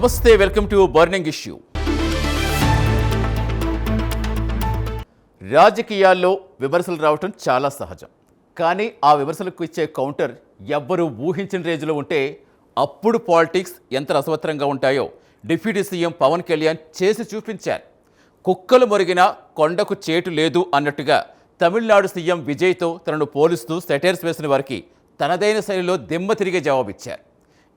నమస్తే, welcome to burning issue. రాజకీయాల్లో విమర్శలు రావటం చాలా సహజం. కానీ ఆ విమర్శలకు ఇచ్చే కౌంటర్ ఎవ్వరూ ఊహించిన రేంజ్లో ఉంటే అప్పుడు పాలిటిక్స్ ఎంత రసవత్తరంగా ఉంటాయో డిప్యూటీ సీఎం పవన్ కళ్యాణ్ చేసి చూపించారు. కుక్కలు మొరిగినా కొండకు చేటు లేదు అన్నట్టుగా తమిళనాడు సీఎం విజయ్తో తనను పోలుస్తూ సెటైర్స్ వేసిన వారికి తనదైన శైలిలో దిమ్మ తిరిగే జవాబిచ్చారు.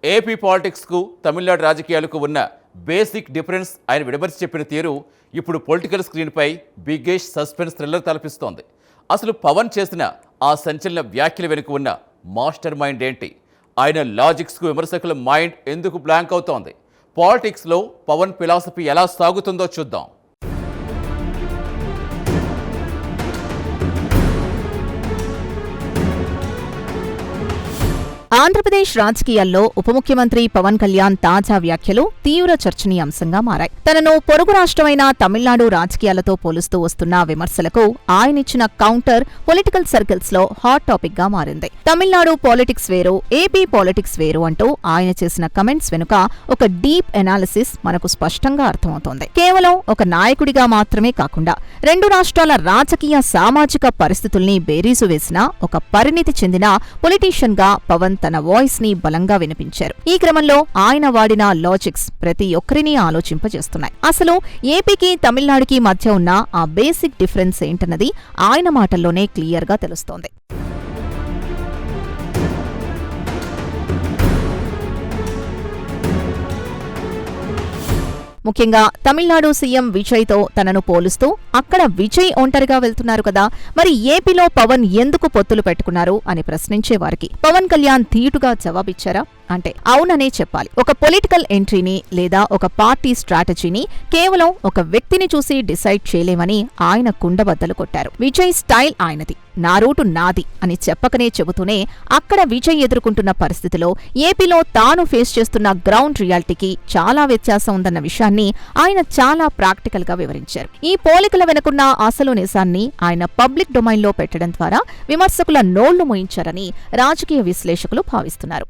ఏపీ పాలిటిక్స్కు తమిళనాడు రాజకీయాలకు ఉన్న బేసిక్ డిఫరెన్స్ ఆయన విడమర్చి చెప్పిన తీరు ఇప్పుడు పొలిటికల్ స్క్రీన్పై బిగ్గెస్ట్ సస్పెన్స్ థ్రిల్లర్ తలపిస్తోంది. అసలు పవన్ చేసిన ఆ సంచలన వ్యాఖ్యల వెనుక ఉన్న మాస్టర్ మైండ్ ఏంటి? ఆయన లాజిక్స్కు విమర్శకుల మైండ్ ఎందుకు బ్లాంక్ అవుతోంది? పాలిటిక్స్లో పవన్ ఫిలాసఫీ ఎలా సాగుతుందో చూద్దాం. ఆంధ్రప్రదేశ్ రాజకీయాల్లో ఉప ముఖ్యమంత్రి పవన్ కళ్యాణ్ తాజా వ్యాఖ్యలు తీవ్ర చర్చనీయాంశంగా మారాయి. తనను పొరుగు రాష్ట్రమైన తమిళనాడు రాజకీయాలతో పోలుస్తూ వస్తున్న విమర్శలకు ఆయనిచ్చిన కౌంటర్ పొలిటికల్ సర్కిల్స్ లో హాట్ టాపిక్ గా మారింది. తమిళనాడు పాలిటిక్స్ వేరు, ఏపీ పాలిటిక్స్ వేరు అంటూ ఆయన చేసిన కమెంట్స్ వెనుక ఒక డీప్ ఎనాలిసిస్ మనకు స్పష్టంగా అర్థమవుతోంది. కేవలం ఒక నాయకుడిగా మాత్రమే కాకుండా రెండు రాష్ట్రాల రాజకీయ సామాజిక పరిస్థితుల్ని బేరీజు వేసిన ఒక పరిణితి చెందిన పొలిటీషియన్ గా పవన్ తన వాయిస్ ని బలంగా వినిపించారు. ఈ క్రమంలో ఆయన వాడిన లాజిక్స్ ప్రతి ఒక్కరిని ఆలోచింపజేస్తున్నాయి. అసలు ఏపీకి తమిళనాడుకి మధ్య ఉన్న ఆ బేసిక్ డిఫరెన్స్ ఏంటన్నది ఆయన మాటల్లోనే క్లియర్ గా తెలుస్తోంది. ముఖ్యంగా తమిళనాడు సీఎం విజయ్తో తనను పోలుస్తూ అక్కడ విజయ్ ఒంటరిగా వెళ్తున్నారు కదా, మరి ఏపీలో పవన్ ఎందుకు పొత్తులు పెట్టుకున్నారు అని ప్రశ్నించే వారికి పవన్ కళ్యాణ్ ధీటుగా జవాబిచ్చారా అంటే అవుననే చెప్పాలి. ఒక పొలిటికల్ ఎంట్రీని లేదా ఒక పార్టీ స్ట్రాటజీని కేవలం ఒక వ్యక్తిని చూసి డిసైడ్ చేయలేమని ఆయన కుండబద్దలు కొట్టారు. విజయ్ స్టైల్ ఆయనది, నా రూటు నాది అని చెప్పకనే చెబుతూనే అక్కడ విజయ్ ఎదుర్కొంటున్న పరిస్థితిలో ఏపీలో తాను ఫేస్ చేస్తున్న గ్రౌండ్ రియాలిటీకి చాలా వ్యత్యాసం ఉందన్న విషయాన్ని ఆయన చాలా ప్రాక్టికల్ గా వివరించారు. ఈ పోలికల వెనుకున్న అసలు నిజాన్ని ఆయన పబ్లిక్ డొమైన్లో పెట్టడం ద్వారా విమర్శకుల నోళ్లు మోయించారని రాజకీయ విశ్లేషకులు భావిస్తున్నారు.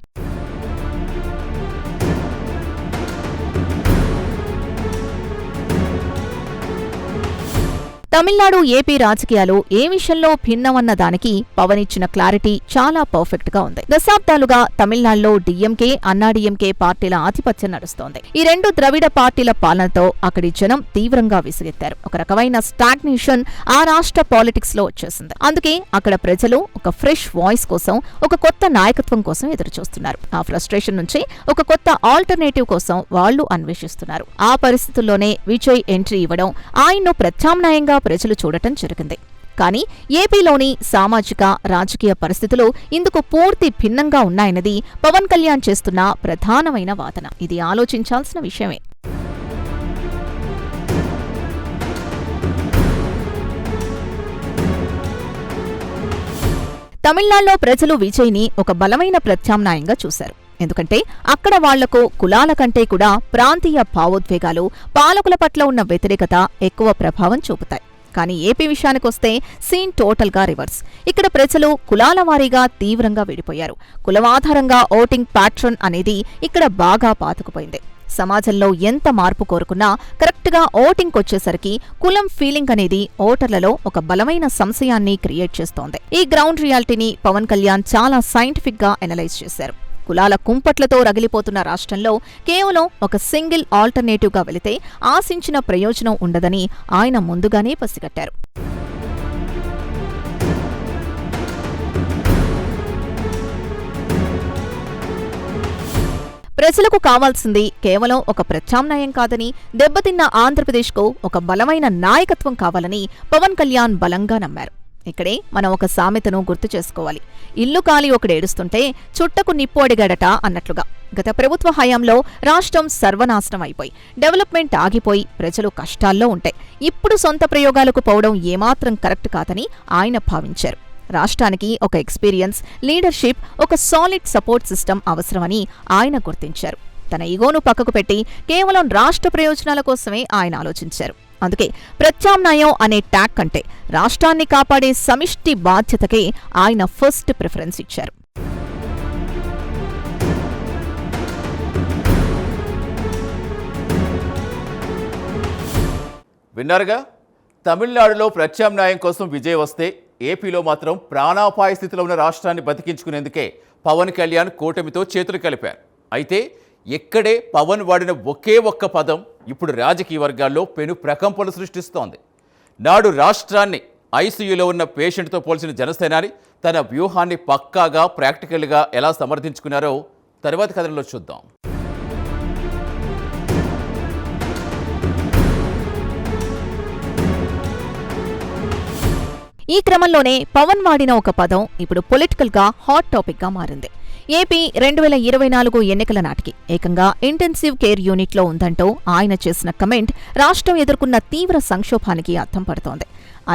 తమిళనాడు ఏపీ రాజకీయాలు ఏ విషయంలో భిన్నమన్న దానికి పవన్ ఇచ్చిన క్లారిటీ చాలా పర్ఫెక్ట్ గా ఉంది. దశాబ్దాలుగా తమిళనాడులో డిఎంకే, అన్నాడీఎంకే పార్టీల ఆధిపత్యం నడుస్తోంది. ఈ రెండు ద్రవిడ పార్టీల పాలనతో అక్కడి జనం తీవ్రంగా విసిగెత్తారు. ఒక రకమైన స్టాగ్నేషన్ ఆ రాష్ట్ర పాలిటిక్స్ లో వచ్చేసింది. అందుకే అక్కడ ప్రజలు ఒక ఫ్రెష్ వాయిస్ కోసం, ఒక కొత్త నాయకత్వం కోసం ఎదురుచూస్తున్నారు. ఆ ఫ్రస్ట్రేషన్ నుంచి ఒక కొత్త ఆల్టర్నేటివ్ కోసం వాళ్లు అన్వేషిస్తున్నారు. ఆ పరిస్థితుల్లోనే విజయ్ ఎంట్రీ ఇవ్వడం, ఆయన్ను ప్రత్యామ్నాయంగా ప్రజలు చూడటం జరిగింది. కానీ ఏపీలోని సామాజిక రాజకీయ పరిస్థితులు ఇందుకు పూర్తి భిన్నంగా ఉన్నాయన్నది పవన్ కళ్యాణ్ చేస్తున్న ప్రధానమైన వాదన. ఇది ఆలోచించాల్సిన విషయమే. తమిళనాడులో ప్రజలు విజయ్ని ఒక బలమైన ప్రత్యామ్నాయంగా చూశారు. ఎందుకంటే అక్కడ వాళ్లకు కులాల కంటే కూడా ప్రాంతీయ భావోద్వేగాలు, పాలకుల పట్ల ఉన్న వ్యతిరేకత ఎక్కువ ప్రభావం చూపుతాయి. కానీ ఏపీ విషయానికొస్తే సీన్ టోటల్ గా రివర్స్. ఇక్కడ ప్రజలు కులాల వారీగా తీవ్రంగా విడిపోయారు. కులమాధారంగా ఓటింగ్ ప్యాట్రన్ అనేది ఇక్కడ బాగా పాతుకుపోయింది. సమాజంలో ఎంత మార్పు కోరుకున్నా కరెక్ట్గా ఓటింగ్ వచ్చేసరికి కులం ఫీలింగ్ అనేది ఓటర్లలో ఒక బలమైన సంశయాన్ని క్రియేట్ చేస్తోంది. ఈ గ్రౌండ్ రియాలిటీని పవన్ కళ్యాణ్ చాలా సైంటిఫిక్ గా ఎనలైజ్ చేశారు. కులాల కుంపట్లతో రగిలిపోతున్న రాష్ట్రంలో కేవలం ఒక సింగిల్ ఆల్టర్నేటివ్గా వెళితే ఆశించిన ప్రయోజనం ఉండదని ఆయన ముందుగానే పసిగట్టారు. ప్రజలకు కావాల్సింది కేవలం ఒక ప్రత్యామ్నాయం కాదని, దెబ్బతిన్న ఆంధ్రప్రదేశ్కు ఒక బలమైన నాయకత్వం కావాలని పవన్ కళ్యాణ్ బలంగా నమ్మారు. ఇక్కడే మనం ఒక సామెతను గుర్తు చేసుకోవాలి. ఇల్లు కాలి ఒకడేడుస్తుంటే చుట్టకు నిప్పు అడిగాడట అన్నట్లుగా గత ప్రభుత్వ హయాంలో రాష్ట్రం సర్వనాశనం అయిపోయి, డెవలప్మెంట్ ఆగిపోయి, ప్రజలు కష్టాల్లో ఉంటాయి. ఇప్పుడు సొంత ప్రయోగాలకు పోవడం ఏమాత్రం కరెక్ట్ కాదని ఆయన భావించారు. రాష్ట్రానికి ఒక ఎక్స్పీరియన్స్, లీడర్షిప్, ఒక సాలిడ్ సపోర్ట్ సిస్టమ్ అవసరమని ఆయన గుర్తించారు. తన ఈగోను పక్కకు పెట్టి కేవలం రాష్ట్ర ప్రయోజనాల కోసమే ఆయన ఆలోచించారు. అందుకే ప్రత్యామ్నాయం అనే ట్యాగ్ కంటే రాష్ట్రాన్ని కాపాడే సమిష్టి బాధ్యతకే ఆయన ఫస్ట్ ప్రిఫరెన్స్ ఇచ్చారు. విన్నారుగా, తమిళనాడులో ప్రత్యామ్నాయం కోసం విజయ్ వస్తే ఏపీలో మాత్రం ప్రాణాపాయ స్థితిలో ఉన్న రాష్ట్రాన్ని బతికించుకునేందుకే పవన్ కళ్యాణ్ కూటమితో చేతులు కలిపారు. అయితే ఎక్కడే పవన్ వాడిన ఒకే ఒక్క పదం ఇప్పుడు రాజకీయ వర్గాల్లో పెను ప్రకంపనలు సృష్టిస్తోంది. నాడు రాష్ట్రాన్ని ఐసీయూలో ఉన్న పేషెంట్తో పోల్చిన జనసేనాని తన వ్యూహాన్ని పక్కాగా ప్రాక్టికల్గా ఎలా సమర్థించుకున్నారో తర్వాతి కథనంలో చూద్దాం. ఈ క్రమంలోనే పవన్ వాడిన ఒక పదం ఇప్పుడు పొలిటికల్గా హాట్ టాపిక్గా మారింది. ఏపీ 2024 ఎన్నికల నాటికి ఏకంగా ఇంటెన్సివ్ కేర్ యూనిట్లో ఉందంటూ ఆయన చేసిన కమెంట్ రాష్ట్రం ఎదుర్కొన్న తీవ్ర సంక్షోభానికి అర్థం పడుతోంది.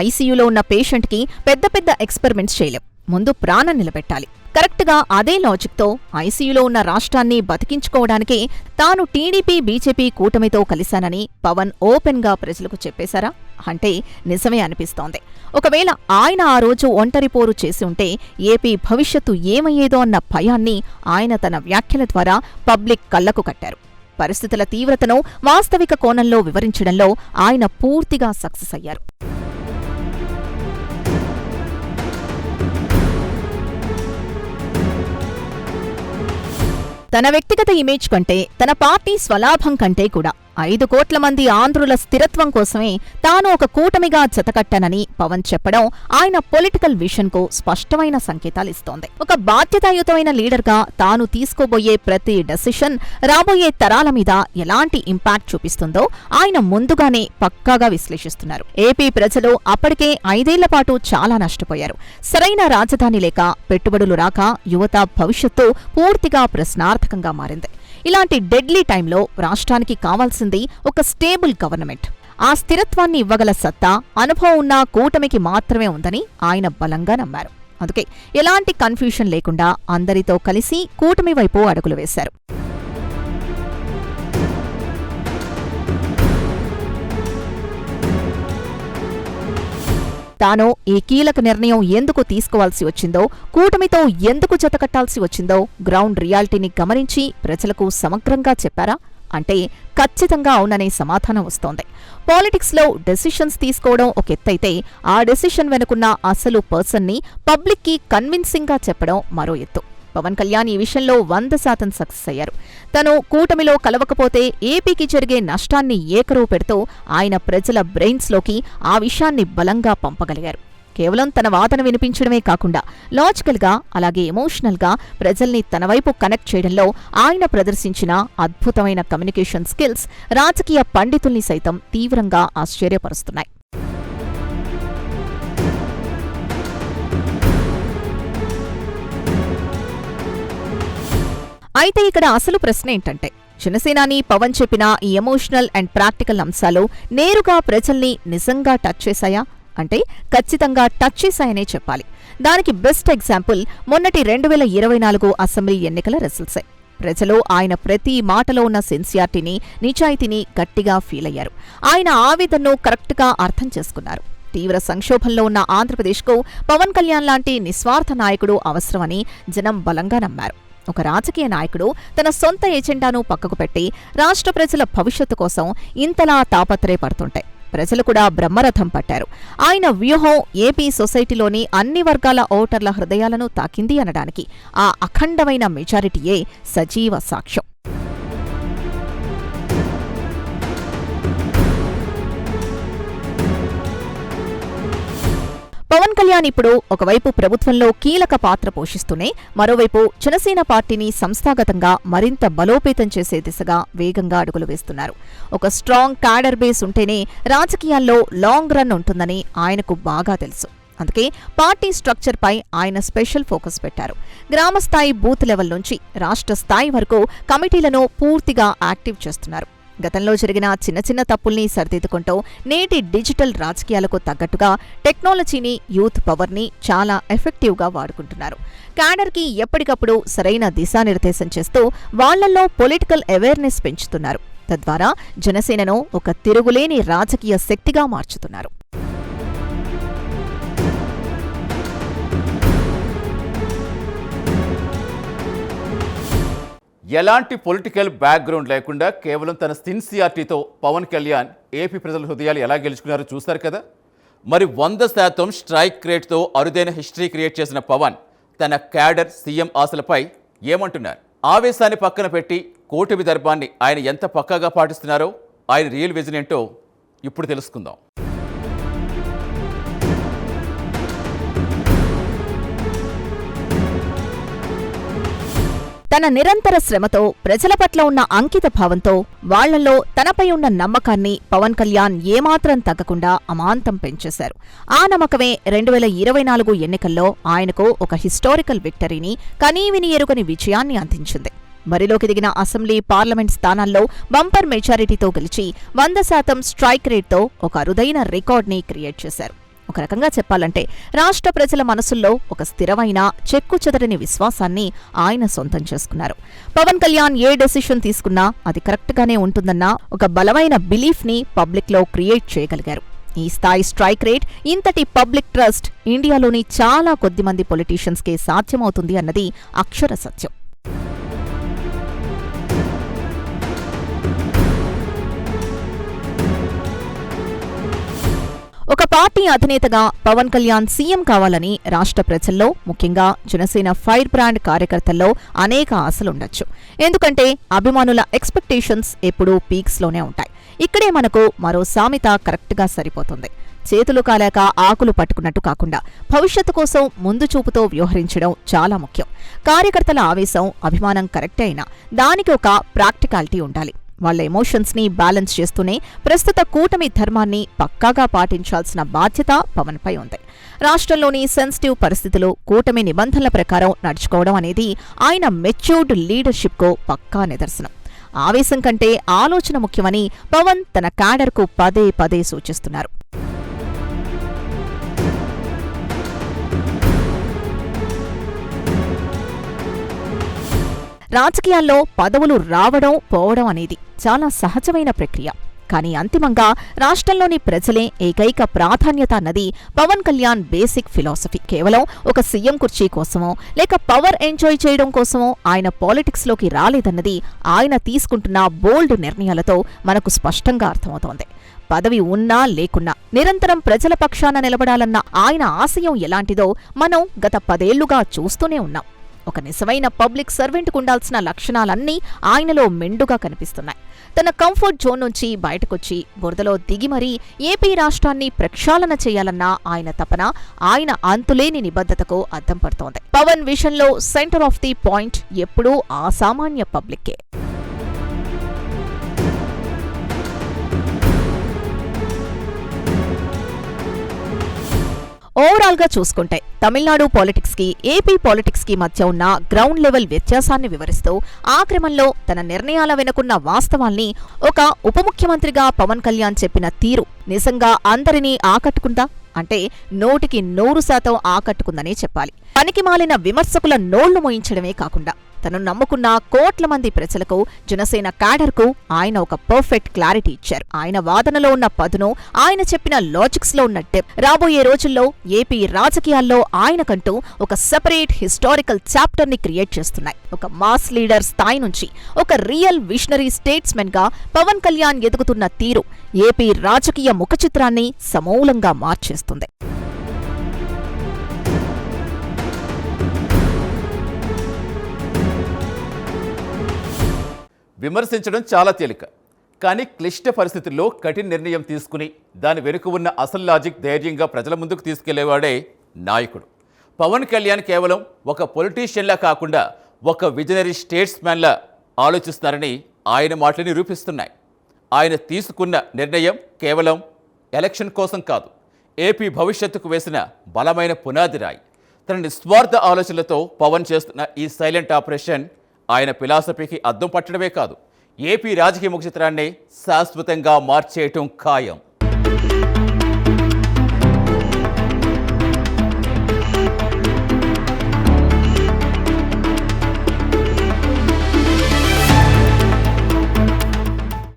ఐసీయూలో ఉన్న పేషెంట్కి పెద్ద పెద్ద ఎక్స్పెరిమెంట్స్ చేయలేం, ముందు ప్రాణం నిలబెట్టాలి. కరెక్ట్గా అదే లాజిక్తో ఐసీయూలో ఉన్న రాష్ట్రాన్ని బతికించుకోవడానికే తాను టీడీపీ బీజేపీ కూటమితో కలిశానని పవన్ ఓపెన్గా ప్రజలకు చెప్పేశారా అంటే నిజమే అనిపిస్తోంది. ఒకవేళ ఆయన ఆ రోజు ఒంటరి పోరు చేసి ఉంటే ఏపీ భవిష్యత్తు ఏమయ్యేదో అన్న భయాన్ని ఆయన తన వ్యాఖ్యల ద్వారా పబ్లిక్ కళ్లకు కట్టారు. పరిస్థితుల తీవ్రతను వాస్తవిక కోణంలో వివరించడంలో ఆయన పూర్తిగా సక్సెస్ అయ్యారు. తన వ్యక్తిగత ఇమేజ్ కంటే, తన పార్టీ స్వలాభం కంటే కూడా 5 కోట్ల మంది ఆంధ్రుల స్థిరత్వం కోసమే తాను ఒక కూటమిగా జతకట్టానని పవన్ చెప్పడం ఆయన పొలిటికల్ విజన్కు స్పష్టమైన సంకేతాలిస్తోంది. ఒక బాధ్యతాయుతమైన లీడర్గా తాను తీసుకోబోయే ప్రతి డెసిషన్ రాబోయే తరాల మీద ఎలాంటి ఇంపాక్ట్ చూపిస్తుందో ఆయన ముందుగానే పక్కాగా విశ్లేషిస్తున్నారు. ఏపీ ప్రజలు అప్పటికే 5 ఏళ్ల పాటు చాలా నష్టపోయారు. సరైన రాజధాని లేక, పెట్టుబడులు రాక యువత భవిష్యత్తు పూర్తిగా ప్రశ్నార్థకంగా మారింది. ఇలాంటి డెడ్లీ టైంలో రాష్ట్రానికి కావాల్సింది ఒక స్టేబుల్ గవర్నమెంట్. ఆ స్థిరత్వాన్ని ఇవ్వగల సత్తా, అనుభవం ఉన్న కూటమికి మాత్రమే ఉందని ఆయన బలంగా నమ్మారు. అందుకే ఎలాంటి కన్ఫ్యూషన్ లేకుండా అందరితో కలిసి కూటమి వైపు అడుగులు వేశారు. తాను ఈ కీలక నిర్ణయం ఎందుకు తీసుకోవాల్సి వచ్చిందో, కూటమితో ఎందుకు జతకట్టాల్సి వచ్చిందో గ్రౌండ్ రియాలిటీని గమనించి ప్రజలకు సమగ్రంగా చెప్పారా అంటే ఖచ్చితంగా అవుననే సమాధానం వస్తోంది. పాలిటిక్స్లో డెసిషన్స్ తీసుకోవడం ఒక ఎత్తైతే, ఆ డెసిషన్ వెనుకున్న అసలు పర్సన్ని పబ్లిక్కి కన్విన్సింగ్గా చెప్పడం మరో ఎత్తు. పవన్ కళ్యాణ్ ఈ విషయంలో 100% సక్సెస్ అయ్యారు. తను కూటమిలో కలవకపోతే ఏపీకి జరిగే నష్టాన్ని ఏకరువు పెడుతూ ఆయన ప్రజల బ్రెయిన్స్లోకి ఆ విషయాన్ని బలంగా పంపగలిగారు. కేవలం తన వాదన వినిపించడమే కాకుండా లాజికల్గా, అలాగే ఎమోషనల్గా ప్రజల్ని తన వైపు కనెక్ట్ చేయడంలో ఆయన ప్రదర్శించిన అద్భుతమైన కమ్యూనికేషన్ స్కిల్స్ రాజకీయ పండితుల్ని సైతం తీవ్రంగా ఆశ్చర్యపరుస్తున్నాయి. అయితే ఇక్కడ అసలు ప్రశ్న ఏంటంటే, జనసేనాని పవన్ చెప్పిన ఈ ఎమోషనల్ అండ్ ప్రాక్టికల్ అంశాలు నేరుగా ప్రజల్ని నిజంగా టచ్ చేశాయా అంటే ఖచ్చితంగా టచ్ చేశాయనే చెప్పాలి. దానికి బెస్ట్ ఎగ్జాంపుల్ మొన్నటి 2024 అసెంబ్లీ ఎన్నికల రిజల్ట్సే. ప్రజలు ఆయన ప్రతి మాటలో ఉన్న సిన్సియారిటీని, నిజాయితీని గట్టిగా ఫీల్ అయ్యారు. ఆయన ఆవేదనను కరెక్ట్గా అర్థం చేసుకున్నారు. తీవ్ర సంక్షోభంలో ఉన్న ఆంధ్రప్రదేశ్కు పవన్ కళ్యాణ్ లాంటి నిస్వార్థ నాయకుడు అవసరమని జనం బలంగా నమ్మారు. ఒక రాజకీయ నాయకుడు తన సొంత ఎజెండాను పక్కకు పెట్టి రాష్ట్ర ప్రజల భవిష్యత్తు కోసం ఇంతలా తాపత్రయపడుతుంటే ప్రజలు కూడా బ్రహ్మరథం పట్టారు. ఆయన వ్యూహం ఏపీ సొసైటీలోని అన్ని వర్గాల ఓటర్ల హృదయాలను తాకింది అనడానికి ఆ అఖండమైన మెజారిటీయే సజీవ సాక్ష్యం. పవన్ కళ్యాణ్ ఇప్పుడు ఒకవైపు ప్రభుత్వంలో కీలక పాత్ర పోషిస్తూనే మరోవైపు జనసేన పార్టీని సంస్థాగతంగా మరింత బలోపేతం చేసే దిశగా వేగంగా అడుగులు వేస్తున్నారు. ఒక స్ట్రాంగ్ క్యాడర్ బేస్ ఉంటేనే రాజకీయాల్లో లాంగ్ రన్ ఉంటుందని ఆయనకు బాగా తెలుసు. అందుకే పార్టీ స్ట్రక్చర్పై ఆయన స్పెషల్ ఫోకస్ పెట్టారు. గ్రామస్థాయి బూత్ లెవెల్ నుంచి రాష్ట్ర స్థాయి వరకు కమిటీలను పూర్తిగా యాక్టివ్ చేస్తున్నారు. గతంలో జరిగిన చిన్న చిన్న తప్పుల్ని సరిదిద్దుకుంటూ నేటి డిజిటల్ రాజకీయాలకు తగ్గట్టుగా టెక్నాలజీని, యూత్ పవర్ని చాలా ఎఫెక్టివ్గా వాడుకుంటున్నారు. క్యాడర్కి ఎప్పటికప్పుడు సరైన దిశానిర్దేశం చేస్తూ వాళ్లల్లో పొలిటికల్ అవేర్నెస్ పెంచుతున్నారు. తద్వారా జనసేనను ఒక తిరుగులేని రాజకీయ శక్తిగా మార్చుతున్నారు. ఎలాంటి పొలిటికల్ బ్యాక్గ్రౌండ్ లేకుండా కేవలం తన సిన్సియారిటీతో పవన్ కళ్యాణ్ ఏపీ ప్రజల హృదయాలు ఎలా గెలుచుకున్నారో చూస్తారు కదా. మరి 100% స్ట్రైక్ రేట్తో అరుదైన హిస్టరీ క్రియేట్ చేసిన పవన్ తన క్యాడర్ సీఎం ఆశలపై ఏమంటున్నారు? ఆవేశాన్ని పక్కన పెట్టి కూటమి దర్బాన్ని ఆయన ఎంత పక్కాగా పాటిస్తున్నారో, ఆయన రియల్ విజన్ ఏంటో ఇప్పుడు తెలుసుకుందాం. తన నిరంతర శ్రమతో, ప్రజల పట్ల ఉన్న అంకిత భావంతో, వాళ్లలో తనపై ఉన్న నమ్మకాన్ని పవన్ కళ్యాణ్ ఏమాత్రం తగ్గకుండా అమాంతం పెంచేశారు. ఆ నమ్మకమే 2024 ఎన్నికల్లో ఆయనకు ఒక హిస్టారికల్ విక్టరీని, కనీవిని ఎరుగని విజయాన్ని అందించింది. బరిలోకి దిగిన అసెంబ్లీ, పార్లమెంట్ స్థానాల్లో బంపర్ మెజారిటీతో గెలిచి 100% స్ట్రైక్ రేట్తో ఒక అరుదైన రికార్డ్ని క్రియేట్ చేశారు. ఒక రకంగా చెప్పాలంటే రాష్ట్ర ప్రజల మనసుల్లో ఒక స్థిరమైన, చెక్కుచెదరని విశ్వాసాన్ని ఆయన సొంతం చేసుకున్నారు. పవన్ కళ్యాణ్ ఏ డెసిషన్ తీసుకున్నా అది కరెక్ట్గానే ఉంటుందన్న ఒక బలమైన బిలీఫ్ని పబ్లిక్లో క్రియేట్ చేయగలిగారు. ఈ స్థాయి స్ట్రైక్ రేట్, ఇంతటి పబ్లిక్ ట్రస్ట్ ఇండియాలోని చాలా కొద్దిమంది పొలిటీషియన్స్కే సాధ్యమవుతుంది అన్నది అక్షర సత్యం. ఒక పార్టీ అధినేతగా పవన్ కళ్యాణ్ సీఎం కావాలని రాష్ట్ర ప్రజల్లో, ముఖ్యంగా జనసేన ఫైర్ బ్రాండ్ కార్యకర్తల్లో అనేక ఆశలుండొచ్చు. ఎందుకంటే అభిమానుల ఎక్స్పెక్టేషన్స్ ఎప్పుడూ పీక్స్లోనే ఉంటాయి. ఇక్కడే మనకు మరో సామెత కరెక్ట్గా సరిపోతుంది. చేతులు కాలాక ఆకులు పట్టుకున్నట్టు కాకుండా భవిష్యత్తు కోసం ముందు చూపుతో వ్యవహరించడం చాలా ముఖ్యం. కార్యకర్తల ఆవేశం, అభిమానం కరెక్టే అయినా దానికి ఒక ప్రాక్టికాలిటీ ఉండాలి. వాళ్ల ఎమోషన్స్ని బ్యాలెన్స్ చేస్తూనే ప్రస్తుత కూటమి ధర్మాన్ని పక్కాగా పాటించాల్సిన బాధ్యత పవన్పై ఉంది. రాష్ట్రంలోని సెన్సిటివ్ పరిస్థితులు, కూటమి నిబంధనల ప్రకారం నడుచుకోవడం అనేది ఆయన మెచ్యూర్డ్ లీడర్షిప్కు పక్కా నిదర్శనం. ఆవేశం కంటే ఆలోచన ముఖ్యమని పవన్ తన క్యాడర్కు పదే పదే సూచిస్తున్నారు. రాజకీయాల్లో పదవులు రావడం, పోవడం అనేది చాలా సహజమైన ప్రక్రియ. కానీ అంతిమంగా రాష్ట్రంలోని ప్రజలే ఏకైక ప్రాధాన్యత అన్నది పవన్ కళ్యాణ్ బేసిక్ ఫిలాసఫీ. కేవలం ఒక సీఎం కుర్చీ కోసమో, లేక పవర్ ఎంజాయ్ చేయడం కోసమో ఆయన పాలిటిక్స్లోకి రాలేదన్నది ఆయన తీసుకుంటున్న బోల్డ్ నిర్ణయాలతో మనకు స్పష్టంగా అర్థమవుతోంది. పదవి ఉన్నా లేకున్నా నిరంతరం ప్రజల పక్షాన నిలబడాలన్న ఆయన ఆశయం ఎలాంటిదో మనం గత 10 ఏళ్లుగా చూస్తూనే ఉన్నాం. ఒక నిజమైన పబ్లిక్ సర్వెంట్కు ఉండాల్సిన లక్షణాలన్నీ ఆయనలో మెండుగా కనిపిస్తున్నాయి. తన కంఫర్ట్ జోన్ నుంచి బయటకొచ్చి బురదలో దిగి మరీ ఏపీ రాష్ట్రాన్ని ప్రక్షాళన చేయాలన్న ఆయన తపన, ఆయన అంతులేని నిబద్ధతకు అద్దం పడుతోంది. పవన్ విషన్లో సెంటర్ ఆఫ్ ది పాయింట్ ఎప్పుడూ ఆ సామాన్య పబ్లిక్కే. ఓవరాల్గా చూసుకుంటే తమిళనాడు పాలిటిక్స్కి, ఏపీ పాలిటిక్స్కి మధ్య ఉన్న గ్రౌండ్ లెవెల్ వ్యత్యాసాన్ని వివరిస్తూ ఆ క్రమంలో తన నిర్ణయాల వెనుకున్న వాస్తవాల్ని ఒక ఉప ముఖ్యమంత్రిగా పవన్ కళ్యాణ్ చెప్పిన తీరు నిజంగా అందరినీ ఆకట్టుకుందా అంటే 100% ఆకట్టుకుందనే చెప్పాలి. పనికిమాలిన విమర్శకుల నోళ్లు మోయించడమే కాకుండా తను నమ్ముకున్న కోట్ల మంది ప్రజలకు, జనసేన క్యాడర్కు ఆయన ఒక పర్ఫెక్ట్ క్లారిటీ ఇచ్చారు. ఆయన వాదనలో ఉన్న పదును, ఆయన చెప్పిన లాజిక్స్లో ఉన్న డెప్త్ రాబోయే రోజుల్లో ఏపీ రాజకీయాల్లో ఆయనకంటూ ఒక సెపరేట్ హిస్టారికల్ చాప్టర్ని క్రియేట్ చేస్తున్నాయి. ఒక మాస్ లీడర్ స్థాయి నుంచి ఒక రియల్ విషనరీ స్టేట్స్మెన్గా పవన్ కళ్యాణ్ ఎదుగుతున్న తీరు ఏపీ రాజకీయ ముఖచిత్రాన్ని సమూలంగా మార్చేస్తుంది. విమర్శించడం చాలా తేలిక, కానీ క్లిష్ట పరిస్థితుల్లో కఠిన నిర్ణయం తీసుకుని దాని వెనుక ఉన్న అసలు లాజిక్ ధైర్యంగా ప్రజల ముందుకు తీసుకెళ్లేవాడే నాయకుడు. పవన్ కళ్యాణ్ కేవలం ఒక పొలిటీషియన్లా కాకుండా ఒక విజనరీ స్టేట్స్మెన్లా ఆలోచిస్తున్నారని ఆయన మాటలు నిరూపిస్తున్నాయి. ఆయన తీసుకున్న నిర్ణయం కేవలం ఎలక్షన్ కోసం కాదు, ఏపీ భవిష్యత్తుకు వేసిన బలమైన పునాది రాయి. తన నిస్వార్థ ఆలోచనలతో పవన్ చేస్తున్న ఈ సైలెంట్ ఆపరేషన్ ఆయన ఫిలాసఫీకి అద్దం పట్టడమే కాదు, ఏపీ రాజకీయ ముఖచిత్రాన్ని శాశ్వతంగా మార్చేయటం ఖాయం.